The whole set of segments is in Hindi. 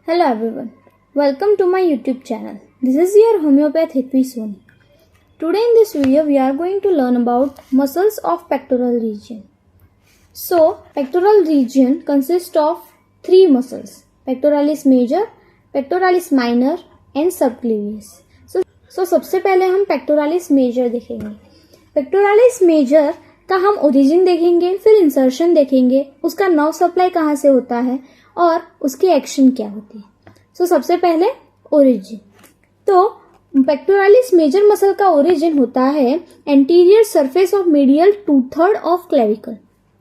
Hello everyone, welcome to my YouTube channel. This is your homeopath Hitvi Soni. Today in this video we are going to learn about muscles of pectoral region. So pectoral region consists of three muscles: pectoralis major, pectoralis minor and subclavius. So सबसे पहले हम pectoralis major देखेंगे. Pectoralis major का हम ओरिजिन देखेंगे, फिर इंसर्शन देखेंगे, उसका नर्व सप्लाई कहाँ से होता है और उसकी एक्शन क्या होती है. सबसे पहले ओरिजिन. तो पेक्टोरालिस मेजर मसल का ओरिजिन होता है anterior surface of medial 2/3 of clavicle.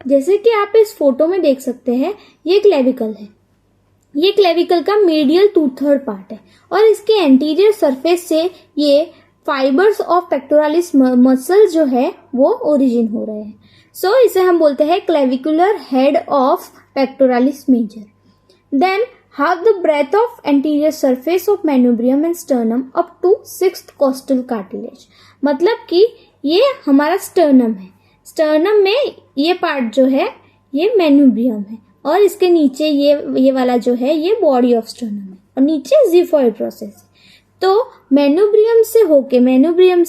जैसे कि आप इस फोटो में देख सकते हैं, ये क्लेविकल है. ये क्लेविकल का मीडियल 2/3 पार्ट है और इसके एंटीरियर सरफेस से ये फाइबर्स ऑफ पेक्टोरालिस मसल जो है वो ओरिजिन हो रहे हैं. इसे हम बोलते हैं clavicular head of pectoralis major. Then have the breadth of anterior surface of manubrium and sternum up to 6th costal cartilage. मतलब कि ये हमारा स्टर्नम है. स्टर्नम में ये पार्ट जो है ये मेनुब्रियम है और इसके नीचे ये वाला जो है ये बॉडी ऑफ स्टर्नम है और नीचे जिफॉइड प्रोसेस है. तो मेनुब्रियम से होके मेनुब्रियम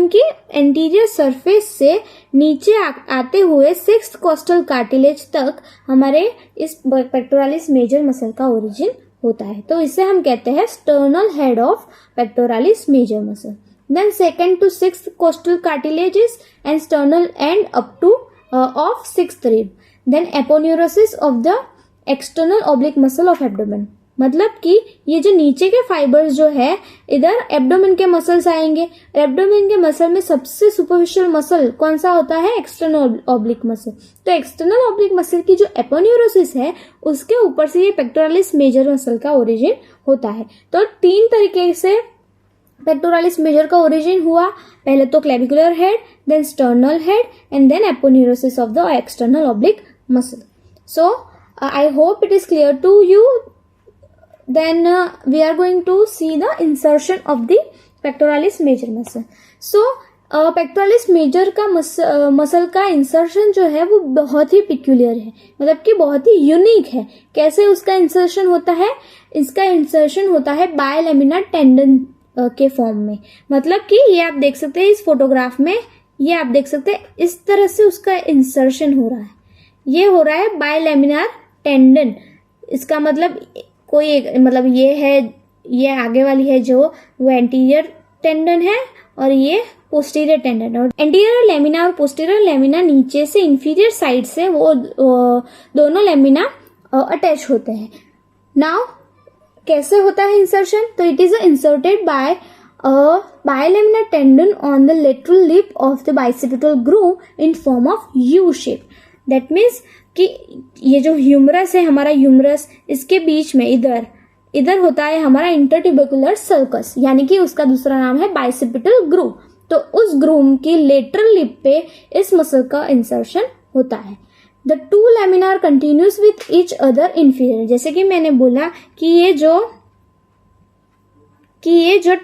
की एंटीरियर सरफेस से नीचे आते हुए 6th कॉस्टल कार्टिलेज तक हमारे इस पेक्टोरालिस मेजर मसल का ओरिजिन होता है. तो इसे हम कहते हैं sternal head of pectoralis major muscle. Then 2nd to 6th costal cartilages and sternal end up to of 6th rib. Then aponeurosis of the external oblique muscle of abdomen. मतलब कि ये जो नीचे के फाइबर्स जो है इधर एब्डोमेन के मसल्स आएंगे. एब्डोमेन के मसल में सबसे सुपरफिशियल मसल कौन सा होता है? External oblique muscle. तो एक्सटर्नल ऑब्लिक मसल की जो एपोन्यूरोसिस है उसके ऊपर से ये पेक्टोरालिस मेजर मसल का ओरिजिन होता है. तो 3 तरीके से पेक्टोरालिस मेजर का ओरिजिन हुआ. पहले तो clavicular head, then sternal head and then aponeurosis of the external oblique muscle. So I hope it is clear to you. Then we are going to see the insertion of the pectoralis major muscle. Pectoralis major का मसल का इंसर्शन जो है वो बहुत ही पिक्यूलियर है, मतलब कि बहुत ही यूनिक है. कैसे उसका इंसर्शन होता है? इसका इंसर्शन होता है बायलैमिनार टेंडन के फॉर्म में. मतलब कि ये आप देख सकते हैं इस फोटोग्राफ में, ये आप देख सकते हैं इस तरह से उसका इंसर्शन हो रहा है. ये हो रहा है बायलैमिनार टेंडन. इसका मतलब कोई एक मतलब ये है, ये आगे वाली है जो वो एंटीरियर टेंडन है और ये पोस्टीरियर टेंडन. और एंटीरियर लेमिना और पोस्टीरियर लेमिना नीचे से इंफीरियर साइड से वो दोनों लेमिना अटैच होते हैं. नाउ कैसे होता है इंसर्शन? तो it is inserted by bilaminar tendon on the lateral lip of the bicipital groove in form of U shape. That means कि ये जो ह्यूमरस है, हमारा ह्यूमरस, इसके बीच में इधर होता है हमारा इंटरट्यूबेकुलर सल्कस, यानी कि उसका दूसरा नाम है बाइसेप्टल ग्रूव. तो उस ग्रूव की लेटरल लिप पे इस मसल का इंसर्शन होता है. The 2 laminar continuous with each other inferior. जैसे कि मैंने बोला कि ये जो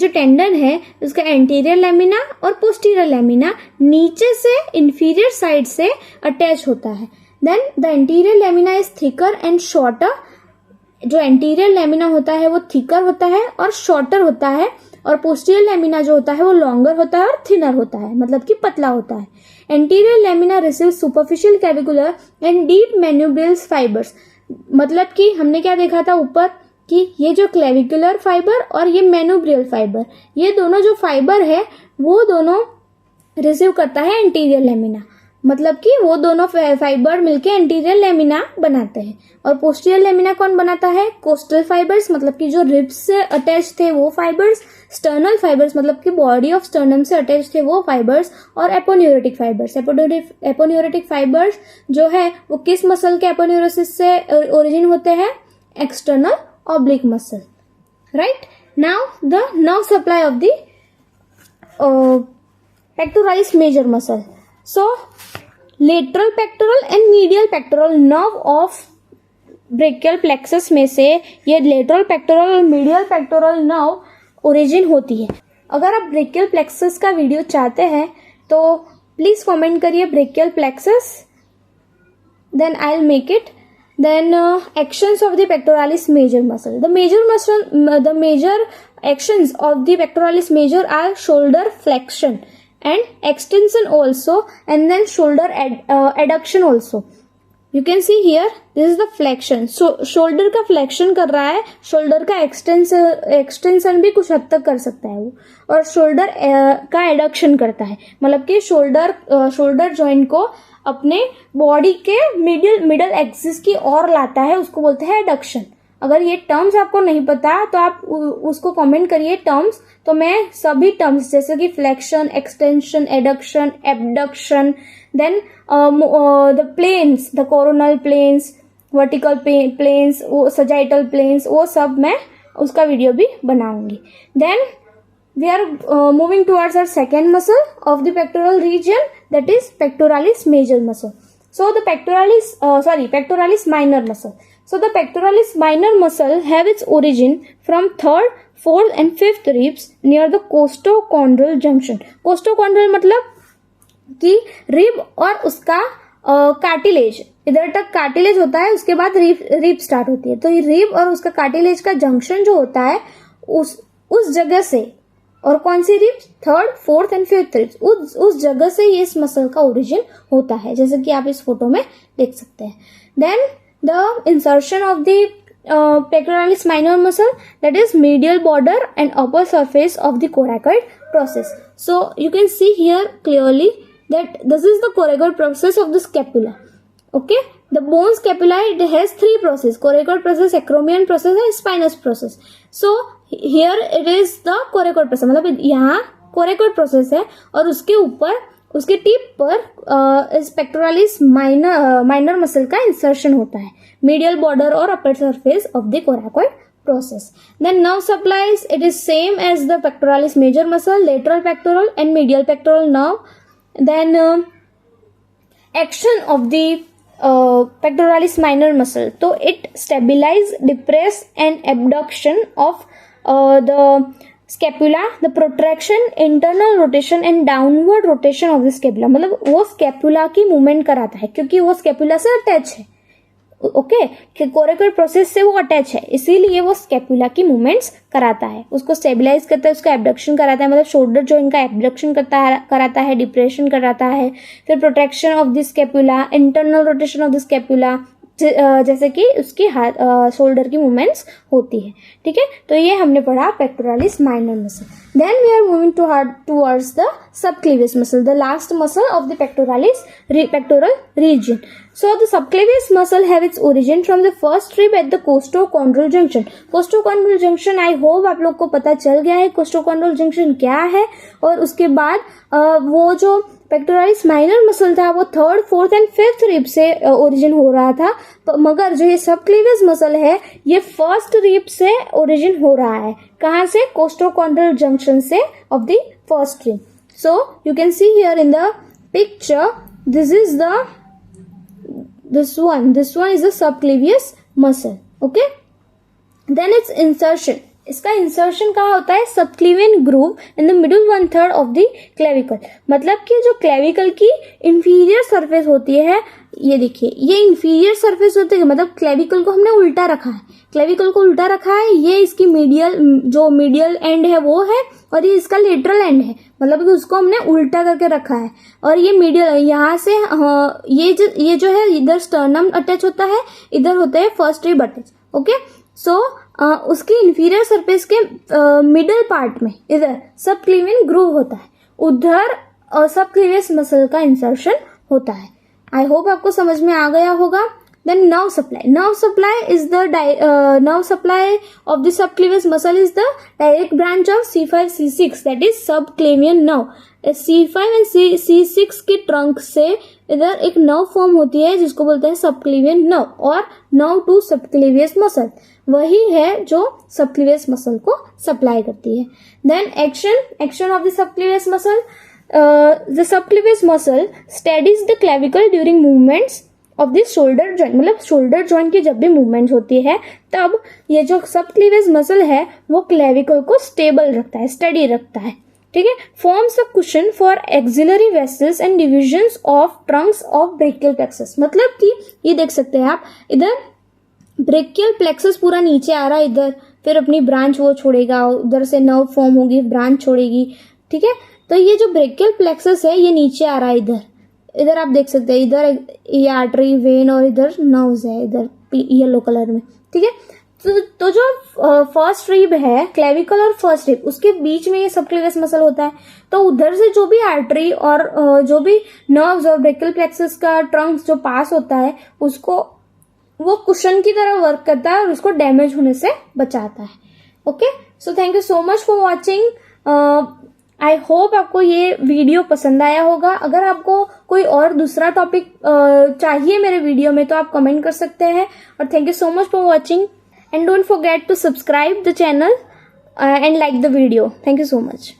टेंडन है उसका एंटीरियर लेमिना और पोस्टीरियर लेमिना नीचे से इंफीरियर साइड से अटैच होता है. Then the anterior lamina is thicker and shorter. जो एंटीरियर लेमिना होता है वो थिकर होता है और शॉर्टर होता है, और पोस्टीरियर लेमिना जो होता है वो लॉन्गर होता है और थिनर होता है, मतलब कि पतला होता है. Anterior lamina receive superficial clavicular and deep manubrial fibres. मतलब कि हमने क्या देखा था ऊपर कि ये जो क्लेविकुलर फाइबर और ये मेनुब्रियल फाइबर, ये दोनों जो फाइबर है वो दोनों रिसीव करता है एंटीरियर लेमिना. मतलब कि वो दोनों फाइबर मिलके एंटीरियर लेमिना बनाते हैं. और पोस्टीरियर लेमिना कौन बनाता है? कोस्टल फाइबर्स, मतलब कि जो रिब्स से अटैच थे वो फाइबर्स. स्टर्नल फाइबर्स, मतलब कि बॉडी ऑफ स्टर्नम से अटैच थे वो फाइबर्स. और एपोन्यूरेटिक फाइबर्स. एपोन्यूरेटिक फाइबर्स जो है वो किस मसल के एपोन्यूरोसिस से ओरिजिन होते हैं? External oblique muscle. Right. Now the nerve supply of the pectoralis major muscle. Lateral pectoral and medial pectoral nerve of brachial plexus में से ये लेटरल पेक्टोरल और मीडियल पेक्टोरल नर्व ओरिजिन होती है. अगर आप ब्रेकियल प्लेक्सस का वीडियो चाहते हैं तो प्लीज कमेंट करिए brachial plexus, then I will make it. Then actions of the pectoralis major muscle. The major actions of the pectoralis major are shoulder flexion and extension also, and then shoulder adduction also. You can see here, this is the flexion. So shoulder का flexion कर रहा है, shoulder का extension भी कुछ हद तक कर सकता है वो, और shoulder का adduction करता है, मतलब कि shoulder joint को अपने बॉडी के मिडल एक्सिस की ओर लाता है, उसको बोलते हैं एडक्शन. अगर ये टर्म्स आपको नहीं पता तो आप उसको कमेंट करिए टर्म्स, तो मैं सभी टर्म्स जैसे कि flexion, extension, adduction, abduction, then the planes, the coronal planes, vertical planes, sagittal planes, वो सब मैं उसका वीडियो भी बनाऊंगी. Then we are moving towards our second muscle of the pectoral region, that is pectoralis major muscle. So the pectoralis minor muscle. So the pectoralis minor muscle have its origin from third, fourth and fifth ribs near the costochondral junction. Costochondral मतलब कि रिब और उसका कार्टिलेज, इधर तक कार्टिलेज होता है, उसके बाद रिब स्टार्ट होती है. तो ये रिब और उसका कार्टिलेज का जंक्शन जो होता है उस जगह से, और कौन सी ribs, third, fourth and fifth ribs, उस जगह से ये इस मसल का ओरिजिन होता है, जैसे कि आप इस फोटो में देख सकते हैं. Then the insertion of the pectoralis minor muscle, that is medial border and upper surface of the coracoid process. So you can see here clearly that this is the coracoid process of the scapula. Okay, the bone scapula, it has three process: coracoid process, acromion process and spinous process. So here it is the coracoid process, मतलब यहाँ coracoid process है और उसके ऊपर, उसके टिप पर इस पेक्टोरालिस माइनर मसल का इंसर्शन होता है, मीडियल बॉर्डर और upper surface of the coracoid process. Then nerve supplies, it is same as the pectoralis major muscle, lateral pectoral and medial pectoral nerve. Then action of the pectoralis minor muscle, so it stabilize, depress and abduction of the scapula, the protraction, internal rotation and downward rotation of the scapula, मतलब वो स्केपुला की मूवमेंट कराता है क्योंकि वो स्केपुला से अटैच है. ओके, कोराकोइड प्रोसेस से वो अटैच है, इसीलिए वो स्केपुला की मूवमेंट्स कराता है, उसको स्टेबलाइज करता है, उसका एब्डक्शन कराता है, मतलब शोल्डर जॉइंट का एब्डक्शन कराता है, डिप्रेशन कराता है, फिर protection of the scapula, internal rotation of the scapula, जैसे कि उसकी शोल्डर की मूवमेंट्स होती है. ठीक है, तो ये हमने पढ़ा pectoralis minor muscle. Then we are moving towards the subclavius muscle, the last muscle of the pectoral region. So the subclavius muscle have its origin from the first rib at the costochondral junction. Costochondral junction, I hope आप लोग को पता चल गया है costochondral junction क्या है. और उसके बाद वो जो पेक्टोरालिस माइनर मसल था वो third, fourth and fifth rib से ओरिजिन हो रहा था, मगर जो ये सबक्लेवियस मसल है ये फर्स्ट रिब से ओरिजिन हो रहा है. कहाँ से? कोस्टोकॉन्ड्रल जंक्शन से of the first rib. So you can see here in the picture, this one is the subclavius muscle. Okay, then its insertion, इसका इंसर्शन कहाँ होता है? Subclavian groove in the middle 1/3 of the clavicle, मतलब कि जो क्लेविकल की इंफीरियर सरफेस होती है, ये देखिए ये इंफीरियर सरफेस होती है, मतलब क्लेविकल को हमने उल्टा रखा है, क्लेविकल को उल्टा रखा है, ये इसकी मीडियल एंड है वो है, और ये इसका लेटरल एंड है, मतलब कि उसको हमने उल्टा करके रखा है. और ये मीडियल, यहाँ से ये जो है इधर स्टर्नम अटैच होता है, इधर होता है फर्स्ट रिब अटैच. ओके, सो उसकी इंफीरियर सरफेस के मिडल पार्ट में इधर सबक्लेवियन ग्रूव होता है, उधर सबक्लेवियस मसल का इंसर्शन होता है. आई होप आपको समझ में आ गया होगा. Then nerve supply. Nerve supply is the nerve supply of the subclavius muscle is the direct branch of C5 C6, that is subclavian nerve. C5 and C6 के ट्रंक से इधर एक नर्व फॉर्म होती है जिसको बोलते हैं सबक्लेवियन नर्व, और नर्व टू सबक्लेवियस मसल वही है जो सबक्लेवियस मसल को सप्लाई करती है. Then action of the subclavius muscle. The subclavius muscle steadies the clavicle during movements of the shoulder joint, मतलब शोल्डर जॉइंट की जब भी मूवमेंट होती है तब ये जो सबक्लेवियस मसल है वो क्लेविकल को स्टेबल रखता है, स्टडी रखता है. ठीक है, forms a cushion for axillary vessels and divisions of Trunks of brachial plexus, मतलब कि ये देख सकते हैं आप, इधर ब्रेकियल प्लेक्सस पूरा नीचे आ रहा है इधर, फिर अपनी ब्रांच वो छोड़ेगा, उधर से नर्व फॉर्म होगी, ब्रांच छोड़ेगी, ठीक है। तो ये जो ब्रेकियल प्लेक्सस है ये नीचे आ रहा है इधर, इधर आप देख सकते हैं, इधर ये आर्टरी वेन और इधर नर्व्स है इधर येलो कलर में, ठीक है। तो जो फर्स्ट रिब है क्लेविकल और फर्स्ट रिब, उसके बीच में ये सबक्लेवियस मसल होता है। तो उधर से जो भी आर्टरी और जो भी नर्व्स और ब्रेकियल प्लेक्सस का ट्रंक जो पास होता है उसको वो कुशन की तरह वर्क करता है और उसको डैमेज होने से बचाता है। Okay, so thank you so much for watching. I hope आपको ये वीडियो पसंद आया होगा। अगर आपको कोई और दूसरा टॉपिक चाहिए मेरे वीडियो में तो आप कमेंट कर सकते हैं। और thank you so much for watching and don't forget to subscribe the channel and like the video. Thank you so much.